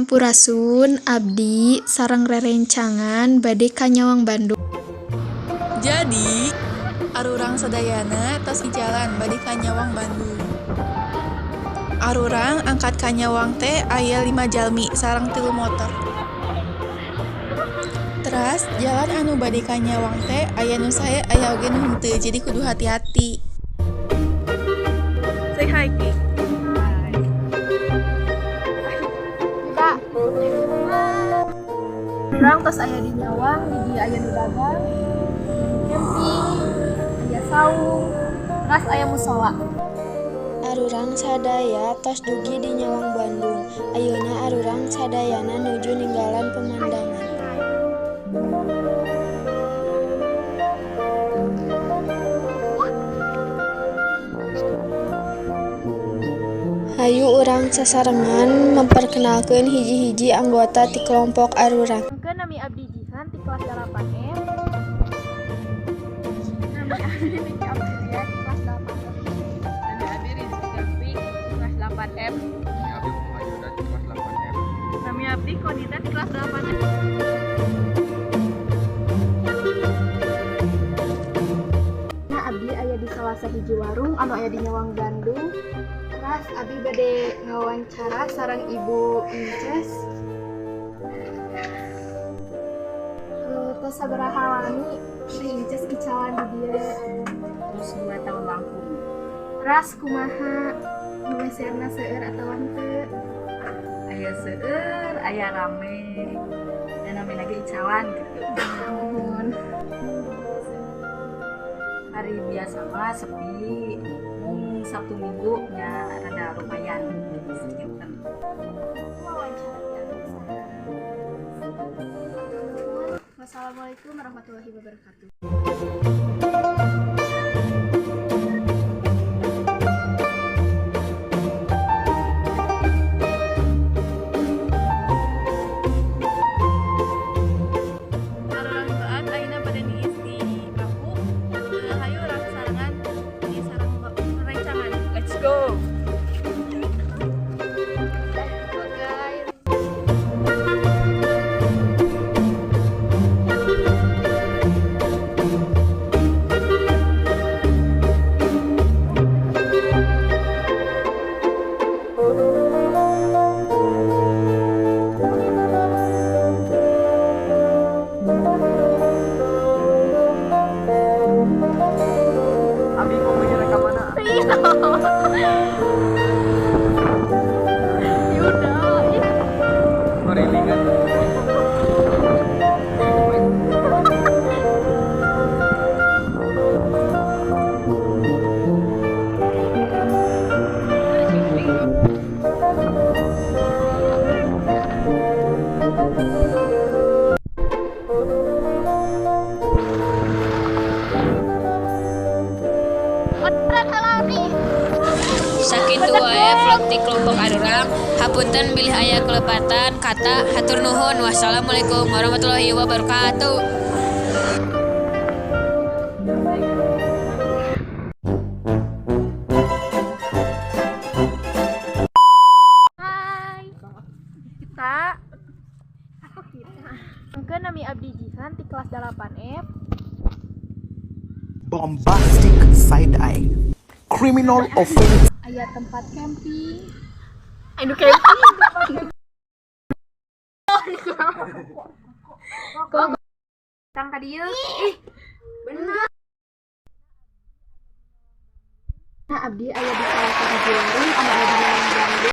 Sampurasun abdi sareng rerencangan bade ka Nyawang Bandung. Jadi, arurang sadayana tos jalan bade ka Nyawang Bandung. Arurang angkat ka Nyawang teh aya 5 jalmi sareng 3 motor. Teras jalan anu bade ka Nyawang teh aya nu sae aya oge nu henteu, jadi kudu hati-hati. Say hi, Ki. Urang tos aya di Nyawang, di dieu aya nu dagang, camping, aya saung, teras aya musola. Arurang sadaya tos dugi di Nyawang Bandung. Ayeuna arurang sadayana nuju ninggalan pemandangan. Hayu urang sasarengan memperkenalkeun hiji-hiji anggota ti kelompok arurang. Mungkin nami abdi Jihan di kelas 8F. Nami abdi Niki Aprilia di kelas 8F. Nami abdi Rizky Gafi di kelas 8F. Nami abdi Muhammad di kelas 8F. Nami abdi Konita di kelas 8F. Nah, abdi aya di salah sahiji warung anu aya di Nyawang Bandung. Terus abdi bade ngawancara sareng Ibu Inces. Terus sabaraha lami si Inces kicalan di dieu. Terus 2 tahun bangku. Terus kumaha nu meserna seueur atawa henteu? Aya seueur, aya rame. Dan nami lagi icawan gitu. Namun Hari biasa mah sepi. Sabtu Minggu nya rada lumayan sedikit. Wassalamualaikum warahmatullahi wabarakatuh. Arurang baat ayeuna bade niis di Baku. Hayu urang sarangan di sareng rerencangan. Let's go. Abi mau menyerahkan mana? Merilingan. Sakitu wae vlog ti kelompok arurang. Hapunten bilih aya kelepatan kata hatur nuhun. Wassalamualaikum warahmatullahi wabarakatuh. Hai. Kita. Mungkin nami abdi Jihan di kelas 8F. Bombastic side eye, criminal offense. Aya tempat camping. Anu camping. Kok tang ka dieu? Bener. Nah, abdi aya di salah satu warung anu aya di Nyawang Bandung.